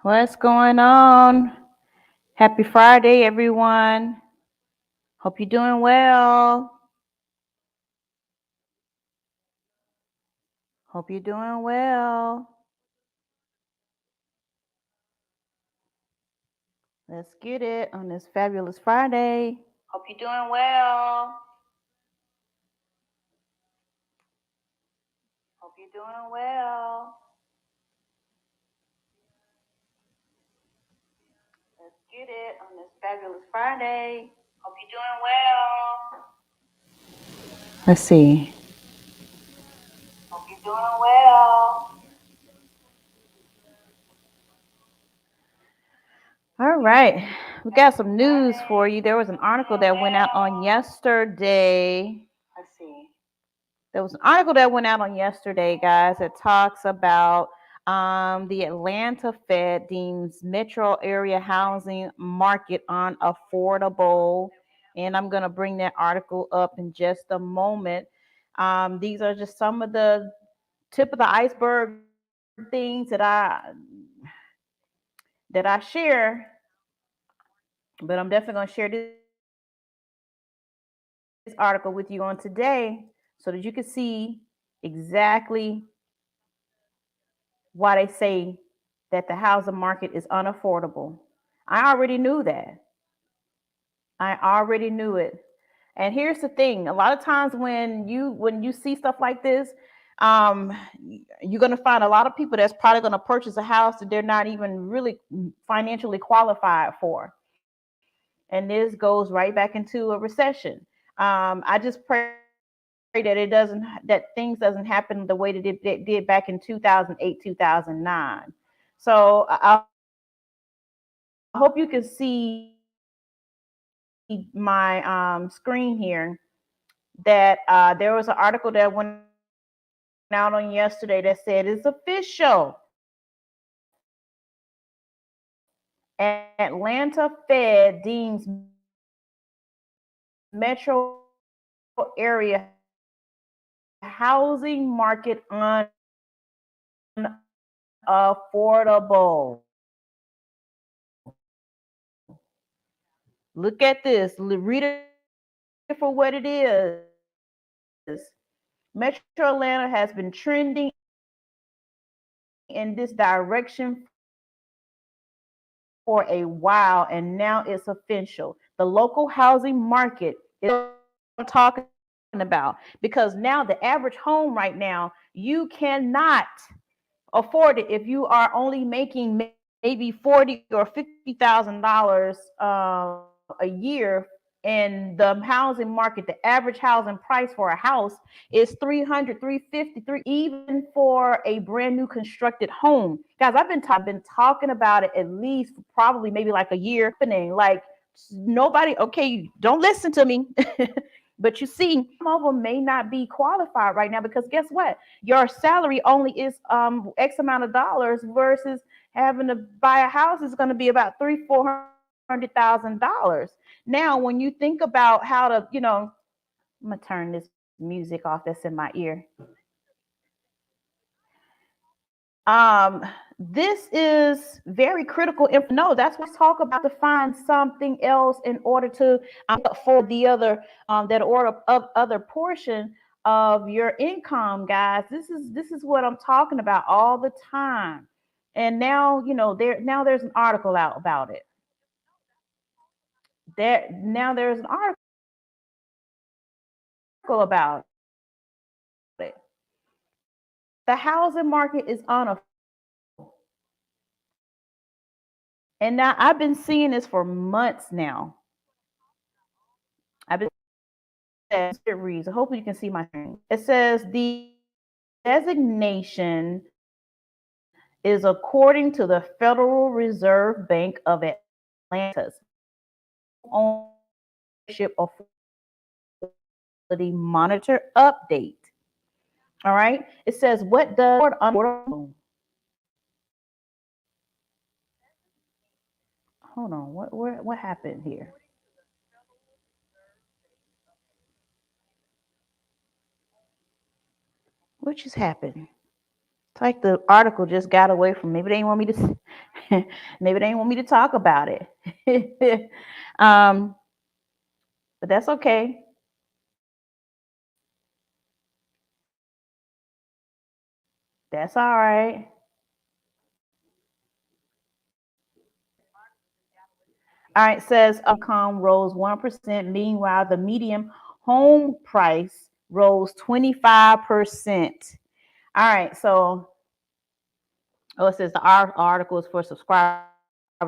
What's going on? Happy Friday, everyone. Hope you're doing well. Hope you're doing well. Let's get it on this fabulous Friday. Hope you're doing well. Hope you're doing well. Let's get it on this fabulous Friday. Hope you're doing well. Let's see. Hope you're doing well. All right. We got some news for you. There was an article that went out on yesterday. Let's see. There was an article that went out on yesterday, guys, that talks about the Atlanta Fed deems metro area housing market unaffordable. And I'm going to bring that article up in just a moment. These are just some of the tip of the iceberg things that I share, but I'm definitely going to share this article with you on today so that you can see exactly why they say that the housing market is unaffordable. I already knew that. I already knew it. And here's the thing: a lot of times when you see stuff like this, um, you're gonna find a lot of people that's probably gonna purchase a house that they're not even really financially qualified for. And this goes right back into a recession. I just pray that it doesn't that things doesn't happen the way that it did back in 2008 2009. So I hope you can see my screen here that there was an article that went out on yesterday that said it's official. Atlanta Fed deems metro area housing market unaffordable. Look at this. Read it for what it is. Metro Atlanta has been trending in this direction for a while, and now it's official. The local housing market is what I'm talking about, because now the average home right now, you cannot afford it if you are only making maybe $40,000 or $50,000 a year. In the housing market, the average housing price for a house is 300, 350, even for a brand new constructed home. Guys, I've been talking about it at least probably maybe like a year. Like, nobody, okay, don't listen to me. But you see, some of them may not be qualified right now, because guess what? Your salary only is X amount of dollars, versus having to buy a house is going to be about $300,000, $400,000. Now, when you think about how to, I'm gonna turn this music off that's in my ear. Um, this is very critical info. No, that's what I talk about, to find something else in order to for the other portion of your income, guys. This is what I'm talking about all the time. And now, there's an article out about it. There's an article about it. The housing market is on a and now I've been seeing this for months now. I've been it reads. Hopefully you can see my screen. It says the designation is according to the Federal Reserve Bank of Atlanta's ownership affordability monitor update. All right. It says, what does unaffordable? Hold on. What happened here? What just happened? It's like the article just got away from me. Maybe they didn't want me to Maybe they want me to talk about it. um, but that's okay. That's all right. All right, says income rose 1%. Meanwhile, the median home price rose 25%. All right, so it says the article is for subscribers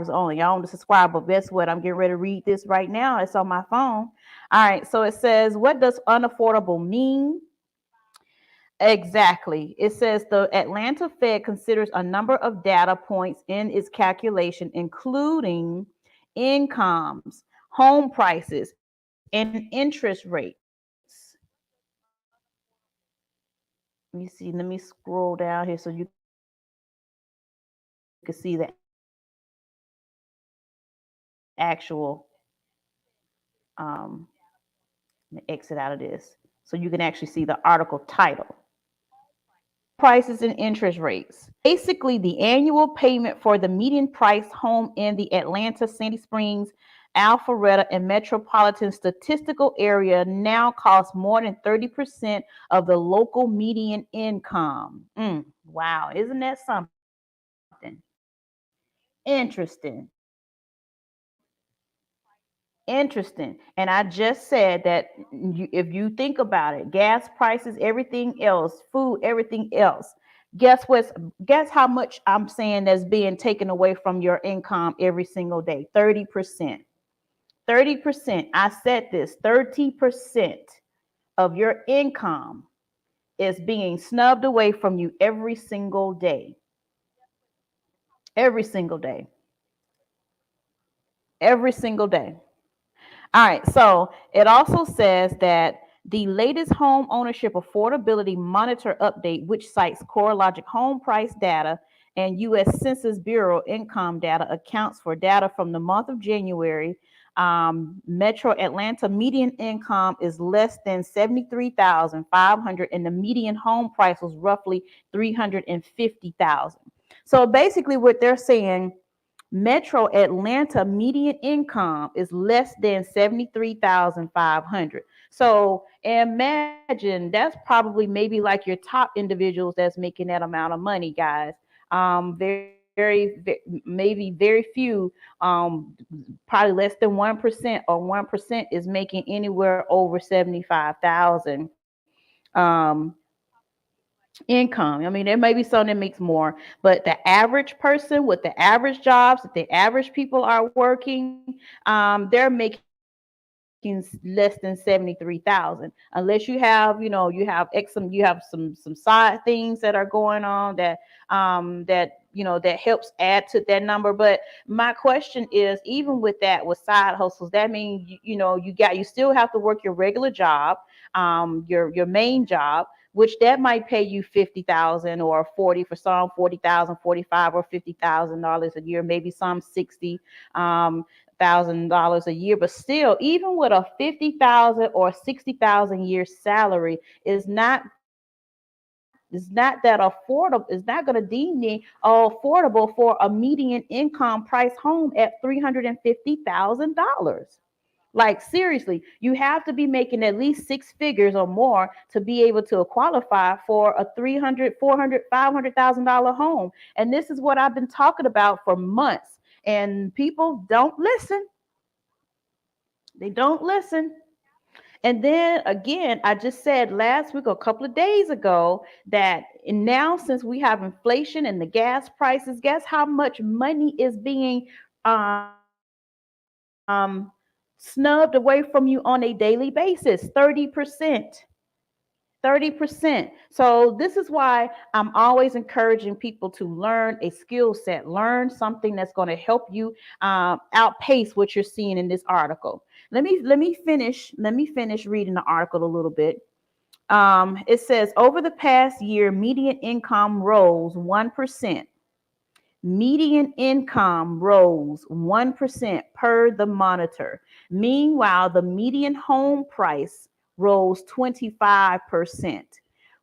only. Y'all want to subscribe, but guess what? I'm getting ready to read this right now. It's on my phone. All right, so it says, what does unaffordable mean? Exactly. It says the Atlanta Fed considers a number of data points in its calculation, including incomes, home prices, and interest rates. Let me see. Let me scroll down here so you can see the actual. Um, Exit out of this so you can actually see the article title. Prices and interest rates. Basically, the annual payment for the median price home in the Atlanta, Sandy Springs, Alpharetta, and metropolitan statistical area now costs more than 30% of the local median income. Wow, isn't that something? Interesting. Interesting. And I just said that if you think about it, gas prices, everything else, food, everything else. Guess what's guess how much I'm saying that's being taken away from your income every single day? 30%. 30%. I said this, 30% of your income is being snubbed away from you every single day. Every single day. Every single day. All right, so it also says that the latest home ownership affordability monitor update, which cites CoreLogic home price data and U.S. Census Bureau income data, accounts for data from the month of January. Metro Atlanta median income is less than 73,500, and the median home price was roughly 350,000. So basically, what they're saying, Metro Atlanta median income is less than 73,500. So imagine that's probably maybe like your top individuals that's making that amount of money, guys. Maybe very few, probably less than 1% or 1% is making anywhere over 75,000. Um, income. I mean, there may be some that makes more, but the average person with the average jobs, that the average people are working, they're making less than 73,000, unless you have, you have some side things that are going on that helps add to that number. But my question is, even with that, with side hustles, that means you still have to work your regular job, your main job, which that might pay you 50,000 or 40 for some, 40,000, 45 or $50,000 a year, maybe some 60. $1,000 a year, but still, even with a 50,000 or 60,000 year salary, is not that affordable. It's not going to deem me affordable for a median income price home at $350,000. Like, seriously, you have to be making at least six figures or more to be able to qualify for a 300, 400, $500,000 home. And this is what I've been talking about for months. And people don't listen. They don't listen. And then again, I just said last week, a couple of days ago, that now since we have inflation and the gas prices, guess how much money is being snubbed away from you on a daily basis? 30%. 30%. So this is why I'm always encouraging people to learn a skill set, learn something that's going to help you outpace what you're seeing in this article. Let me finish reading the article a little bit. It says over the past year, median income rose 1%. Median income rose 1% per the monitor. Meanwhile, the median home price rose 25%.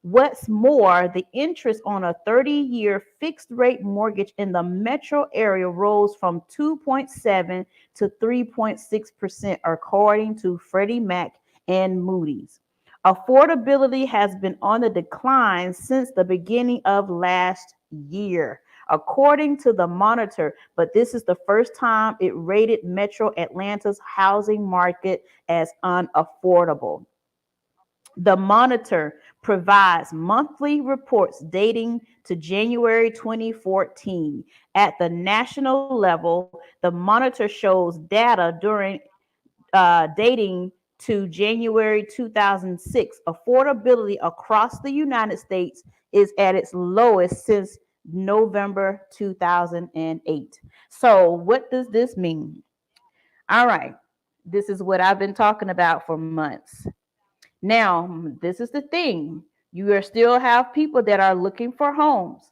What's more, the interest on a 30-year fixed rate mortgage in the metro area rose from 2.7 to 3.6%, according to Freddie Mac and Moody's. Affordability has been on the decline since the beginning of last year, according to the Monitor, but this is the first time it rated Metro Atlanta's housing market as unaffordable. The Monitor provides monthly reports dating to January 2014. At the national level, the Monitor shows data during dating to January 2006. Affordability across the United States is at its lowest since November 2008. So, what does this mean? All right, this is what I've been talking about for months. Now, this is the thing. You are still have people that are looking for homes.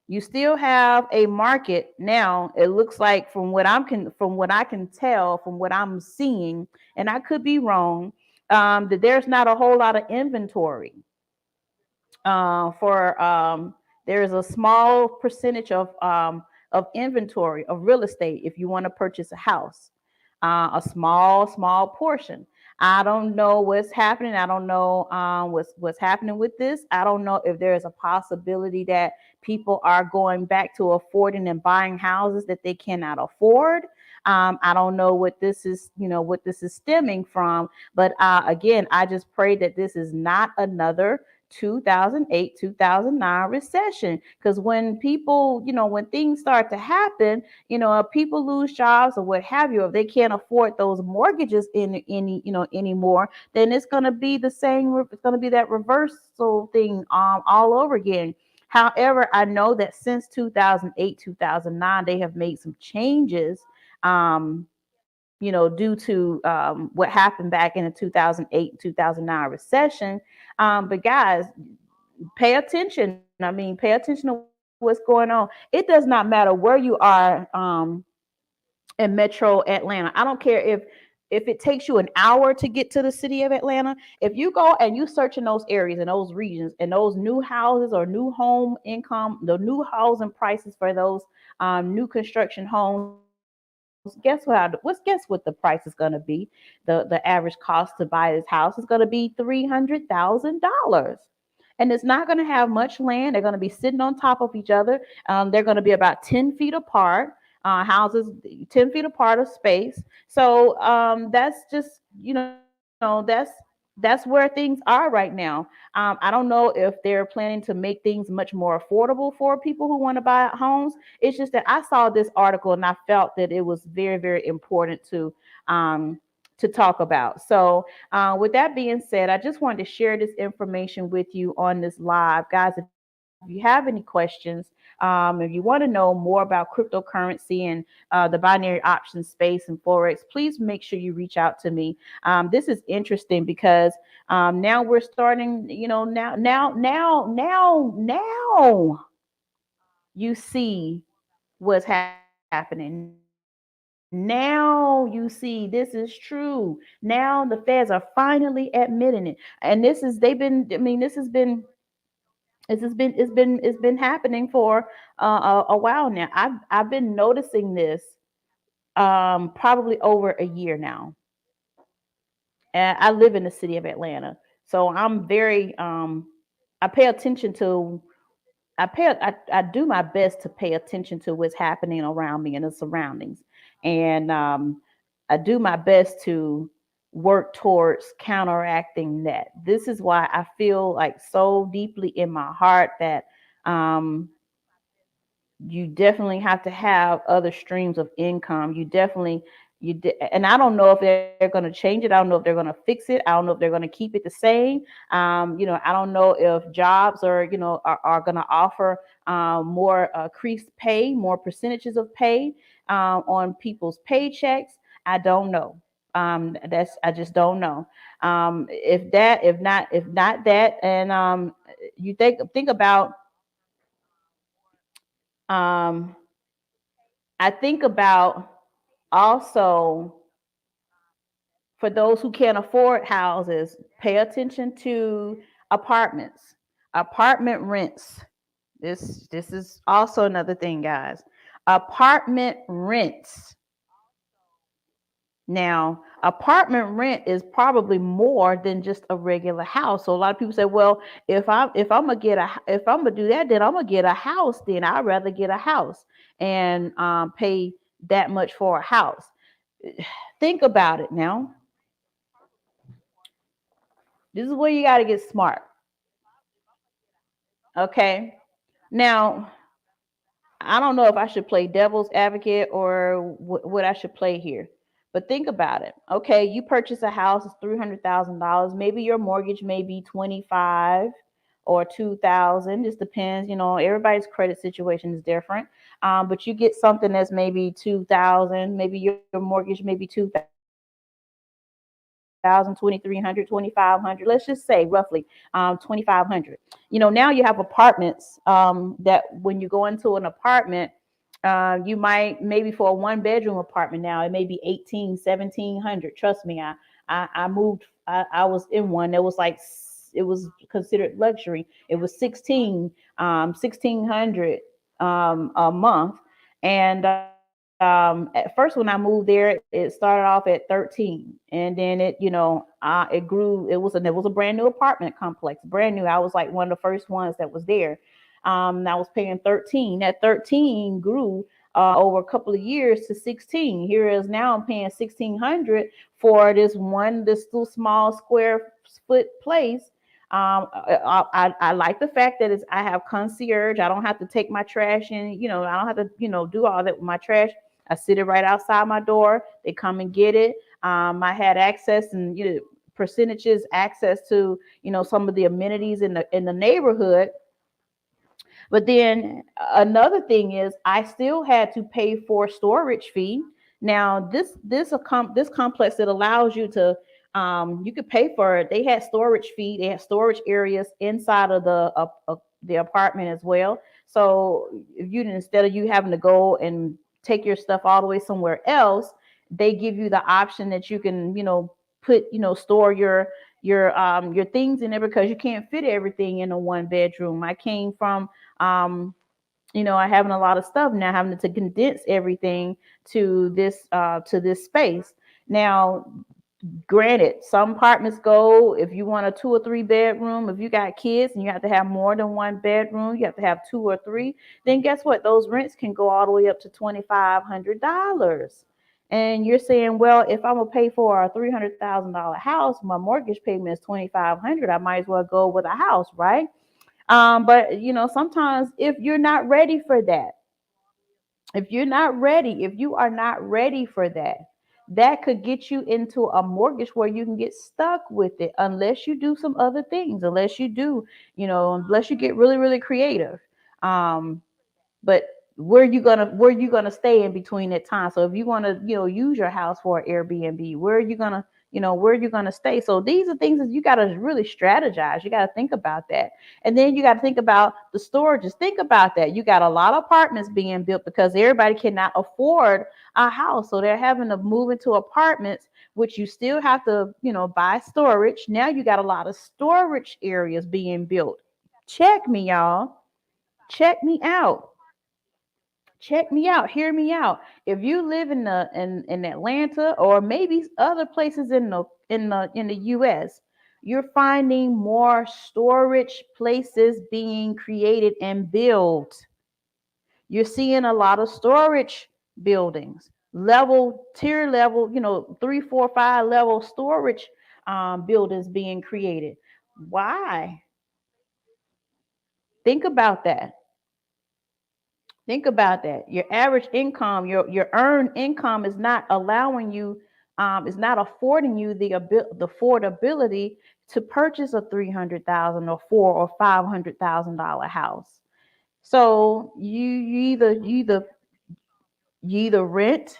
You still have a market now. It looks like from what I can tell, from what I'm seeing, and I could be wrong, that there's not a whole lot of inventory for there is a small percentage of inventory of real estate if you want to purchase a house, a small portion. I don't know what's happening. I don't know what's happening with this. I don't know if there is a possibility that people are going back to affording and buying houses that they cannot afford. I don't know what this is, what this is stemming from. But again, I just pray that this is not another 2008 2009 recession, because when people, when things start to happen, people lose jobs or what have you, if they can't afford those mortgages in any, anymore, then it's going to be the same. It's going to be that reversal thing all over again. However, I know that since 2008 2009 they have made some changes, um due to what happened back in the 2008 2009 recession. But guys, pay attention. I mean, pay attention to what's going on. It does not matter where you are in Metro Atlanta. I don't care if it takes you an hour to get to the city of Atlanta. If you go and you search in those areas and those regions and those new houses or new home income, the new housing prices for those new construction homes, guess what the price is going to be? The average cost to buy this house is going to be $300,000. And it's not going to have much land. They're going to be sitting on top of each other. They're going to be about 10 feet apart. Houses 10 feet apart of space. So that's just, that's where things are right now. I don't know if they're planning to make things much more affordable for people who want to buy homes. It's just that I saw this article and I felt that it was very, very important to talk about. So, with that being said, I just wanted to share this information with you on this live, guys. If you have any questions, if you want to know more about cryptocurrency and the binary option space and forex, please make sure you reach out to me. This is interesting because now we're starting. Now you see what's happening. Now you see this is true. Now the feds are finally admitting it, and it's been happening for a while now. I've been noticing this probably over a year now. And I live in the city of Atlanta, so I'm very I pay attention to I do my best to pay attention to what's happening around me and the surroundings, and I do my best to work towards counteracting that. This is why I feel like so deeply in my heart that um, you definitely have to have other streams of income. And I don't know if they're going to change it. I don't know if they're going to fix it. I don't know if they're going to keep it the same. I don't know if jobs are going to offer more increased pay, more percentages of pay on people's paychecks. I don't know. That's I just don't know. If not that, and you think about um, I think about also for those who can't afford houses, pay attention to apartments. Apartment rents. This is also another thing, guys. Apartment rents. Now, apartment rent is probably more than just a regular house. So a lot of people say, well, if I'm gonna do that, then I'm gonna get a house. Then I'd rather get a house and pay that much for a house. Think about it now. This is where you got to get smart. Okay. Now, I don't know if I should play devil's advocate or what I should play here. But think about it. Okay, you purchase a house, it's $300,000. Maybe your mortgage may be 25 or 2,000. Just depends. Everybody's credit situation is different. But you get something that's maybe 2,000. Maybe your mortgage may be 2,000, 2,300, 2,500. Let's just say roughly 2,500. Now you have apartments that when you go into an apartment, you might maybe for a one bedroom apartment now it may be 18, 1,700. Trust me, I moved. I was in one that was like it was considered luxury. It was 1,600 a month, and at first when I moved there, it started off at 13, and then it grew. It was a brand new apartment complex, brand new. I was like one of the first ones that was there. And I was paying 13. That 13 grew over a couple of years to 16. Here is now I'm paying 1,600 for this little small square foot place. I like the fact that I have concierge. I don't have to take my trash in. I don't have to do all that with my trash. I sit it right outside my door. They come and get it. I had access and percentages access to some of the amenities in the neighborhood. But then another thing is I still had to pay for storage fee. Now this complex that allows you to you could pay for it. They had storage fee. They had storage areas inside of the apartment as well. So if you instead of you having to go and take your stuff all the way somewhere else, they give you the option that you can put store your things in there because you can't fit everything in a one bedroom. I came from I having a lot of stuff now, having to condense everything to this space. Now, granted, some apartments go if you want a 2 or 3 bedroom. If you got kids and you have to have more than one bedroom, you have to have two or three. Then guess what? Those rents can go all the way up to $2,500. And you're saying, well, if I'm gonna pay for a $300,000 house, my mortgage payment is 2,500. I might as well go with a house, right? But sometimes if you're not ready for that, if you are not ready for that, that could get you into a mortgage where you can get stuck with it unless you do some other things, unless you get really, really creative. Um, but where you gonna stay in between that time? So if you want to use your house for Airbnb, where are you gonna stay? So these are things that you got to really strategize. You got to think about that, and then you got to think about the storages. Think about that. You got a lot of apartments being built because everybody cannot afford a house, so they're having to move into apartments, which you still have to buy storage. Now you got a lot of storage areas being built. Check me, y'all. Check me out. Check me out, hear me out. If you live in Atlanta or maybe other places in the US, you're finding more storage places being created and built. You're seeing a lot of storage buildings, tier level, 3, 4, 5 level storage buildings being created. Why? Think about that. Think about that. Your average income, your earned income is not allowing you, is not affording you the affordability to purchase a 300,000 or $400,000 or $500,000 house. So you either rent.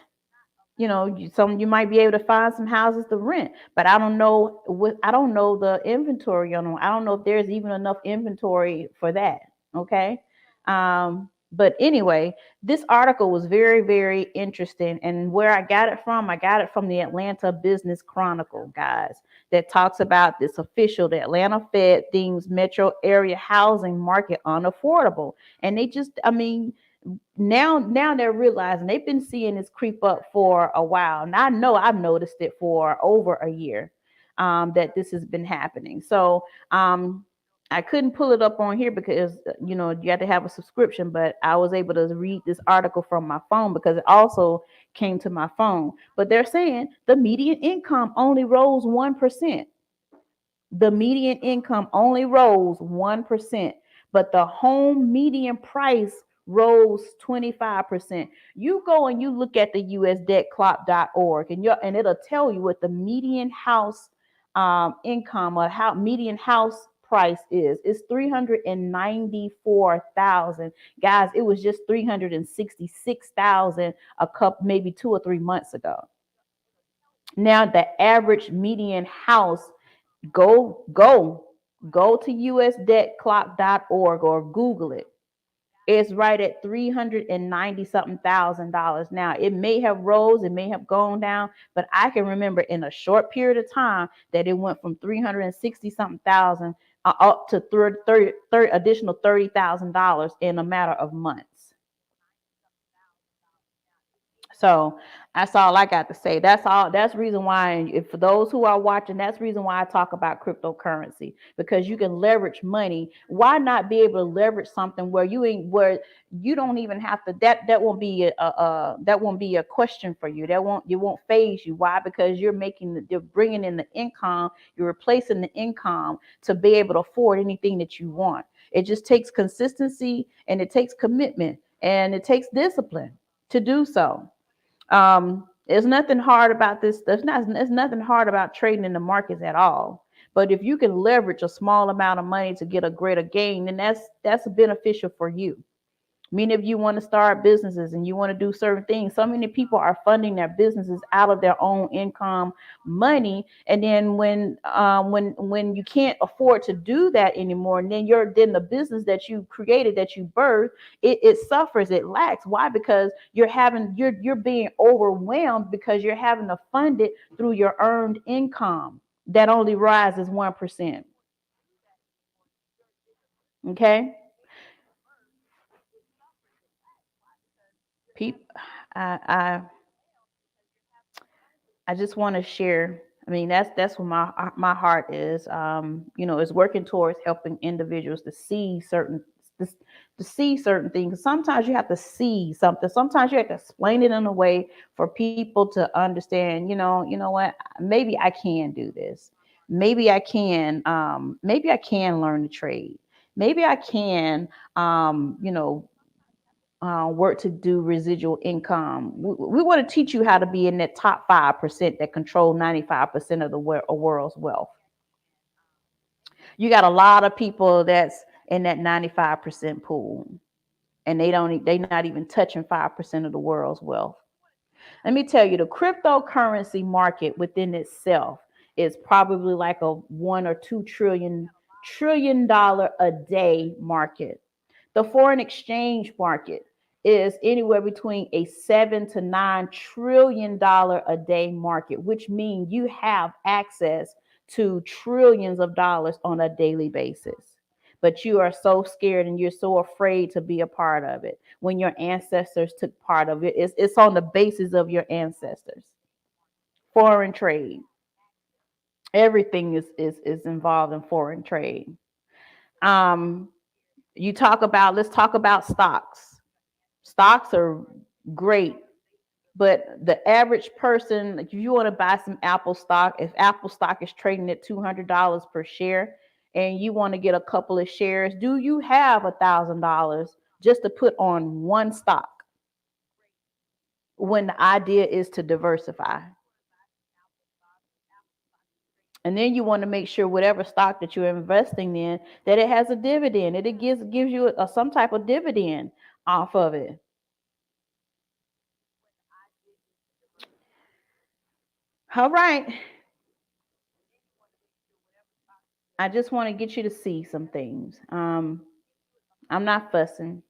You might be able to find some houses to rent, but I don't know the inventory on them. I don't know if there's even enough inventory for that. Okay. But anyway, this article was very, very interesting. And where I got it from the Atlanta Business Chronicle, guys, that talks about this official, the Atlanta Fed deems metro area housing market unaffordable. And they just, I mean, now they're realizing they've been seeing this creep up for a while. And I know I've noticed it for over a year, that this has been happening. So I couldn't pull it up on here because you had to have a subscription, but I was able to read this article from my phone because it also came to my phone. But they're saying the median income only rose 1%. The median income only rose 1%, but the home median price rose 25%. You go and you look at the usdebtclock.org, and it'll tell you what the median house income, or how median house price is. It's 394,000. Guys, it was just 366,000 a couple, maybe 2 or 3 months ago. Now the average median house, Go, go, go to usdebtclock.org or Google it. It's right at 390 something $1,000. Now it may have rose, it may have gone down, but I can remember in a short period of time that it went from 360 something thousand up to 30 additional $30,000 in a matter of months. So that's all I got to say. That's all. That's the reason why, if for those who are watching, that's the reason why I talk about cryptocurrency, because you can leverage money. Why not be able to leverage something where you don't even have to, that won't be that won't be a question for you. That won't phase you. Why? Because you're bringing in the income, you're replacing the income to be able to afford anything that you want. It just takes consistency, and it takes commitment, and it takes discipline to do so. There's nothing hard about this. There's nothing hard about trading in the markets at all. But if you can leverage a small amount of money to get a greater gain, then that's beneficial for you. Many of you want to start businesses and you want to do certain things. So many people are funding their businesses out of their own income money, and then when you can't afford to do that anymore, and then the business that you created, that you birthed, it suffers, it lacks. Why? Because you're being overwhelmed because you're having to fund it through your earned income that only rises 1%. Okay, people, I I just want to share. I mean, that's what my heart is. Is working towards helping individuals to see to, to see certain things. Sometimes you have to see something. Sometimes you have to explain it in a way for people to understand. What? Maybe I can do this. Maybe I can. Maybe I can learn the trade. Maybe I can. Work to do residual income. We want to teach you how to be in that top 5% that control 95% of the world's wealth. You got a lot of people that's in that 95% pool, and they're not even touching 5% of the world's wealth. Let me tell you, the cryptocurrency market within itself is probably like a 1 or 2 trillion a day market. The foreign exchange market is anywhere between a $7 to $9 trillion a day market, which means you have access to trillions of dollars on a daily basis. But you are so scared and you're so afraid to be a part of it when your ancestors took part of it. It's on the basis of your ancestors. Foreign trade. Everything is involved in foreign trade. Um, let's talk about stocks. Stocks are great, but the average person, if you want to buy some Apple stock, if Apple stock is trading at $200 per share, and you want to get a couple of shares, do you have $1,000 just to put on one stock when the idea is to diversify? And then you want to make sure whatever stock that you're investing in, that it has a dividend, that it gives you some type of dividend off of it. All right. I just want to get you to see some things. I'm not fussing.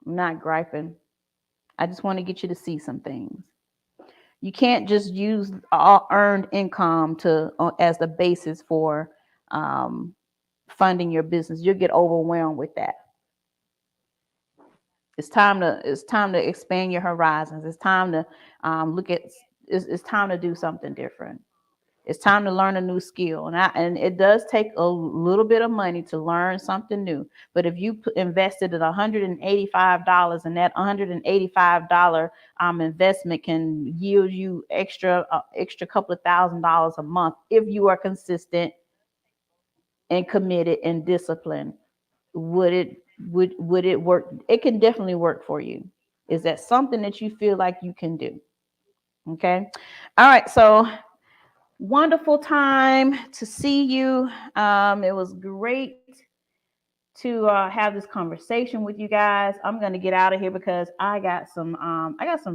I'm not griping. I just want to get you to see some things. You can't just use all earned income to as the basis for um, funding your business. You'll get overwhelmed with that. It's time to expand your horizons. It's time to look at. It's time to do something different. It's time to learn a new skill, and it does take a little bit of money to learn something new. But if you invested at $185, and that $185 investment can yield you extra couple of $1,000s a month if you are consistent and committed and disciplined, would it would it work? It can definitely work for you. Is that something that you feel like you can do? Okay. All right. So wonderful time to see you. It was great to have this conversation with you guys. I'm gonna get out of here because I got some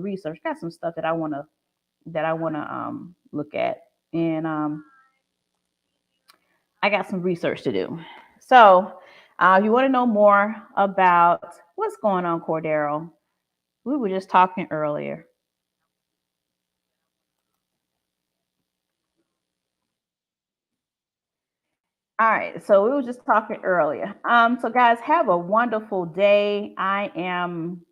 research, got some stuff that I wanna look at, and I got some research to do. So, if you want to know more about what's going on, Cordero, we were just talking earlier. All right, so we were just talking earlier. So guys, have a wonderful day. I am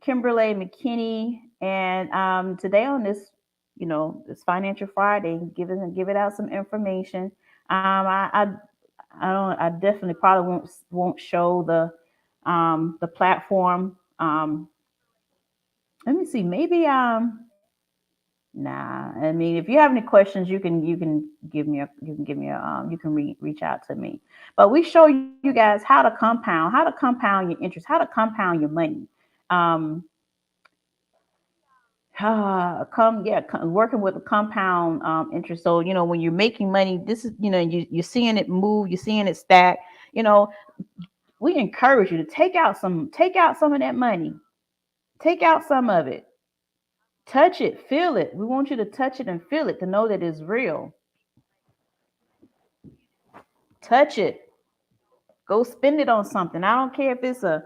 Kimberly McKinney, and today on this, this Financial Friday, giving out some information. I definitely probably won't show the platform. Let me see, maybe nah. I mean, if you have any questions, you can reach out to me. But we show you guys how to compound your interest, how to compound your money. Um, Working with a compound interest. So when you're making money, this is you're seeing it move, you're seeing it stack. You know, we encourage you to take out some of that money, take out some of it, touch it, feel it. We want you to touch it and feel it to know that it's real. Touch it, go spend it on something. I don't care if it's uh,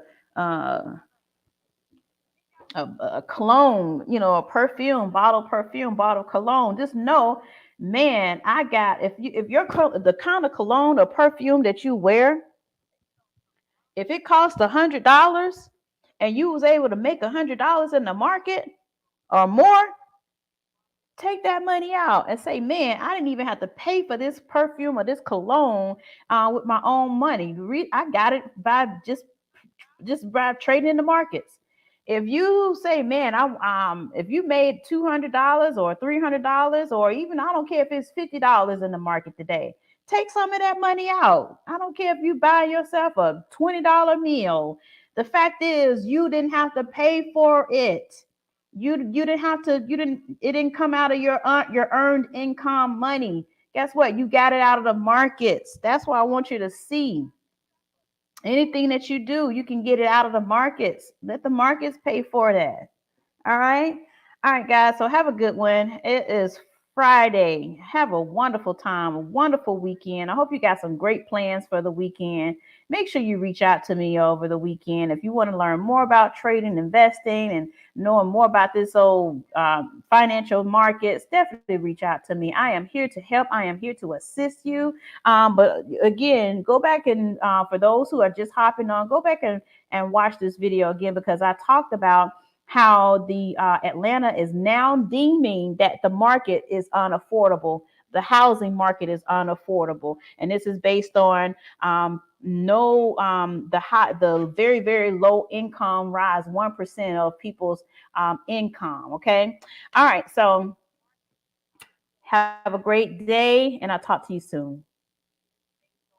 a cologne, a perfume, bottle of cologne. Just know, man, I got if you're the kind of cologne or perfume that you wear, if it costs $100 and you was able to make $100 in the market or more, take that money out and say, man, I didn't even have to pay for this perfume or this cologne with my own money. I got it by just by trading in the markets. If you say, man, if you made $200 or $300, or even, I don't care if it's $50 in the market today, take some of that money out. I don't care if you buy yourself a $20 meal. The fact is, you didn't have to pay for it. You didn't have to. You didn't. It didn't come out of your earned income money. Guess what? You got it out of the markets. That's what I want you to see. Anything that you do, you can get it out of the markets. Let the markets pay for that. All right. All right, guys. So have a good one. It is Friday. Have a wonderful time, a wonderful weekend. I hope you got some great plans for the weekend. Make sure you reach out to me over the weekend if you want to learn more about trading, investing, and knowing more about this old financial markets. Definitely reach out to me. I am here to help. I am here to assist you. But again, go back and for those who are just hopping on, go back and watch this video again, because I talked about how the Atlanta is now deeming that the market is unaffordable. The housing market is unaffordable, and this is based on no the very very low income rise 1% of people's income. Okay, all right. So have a great day, and I'll talk to you soon.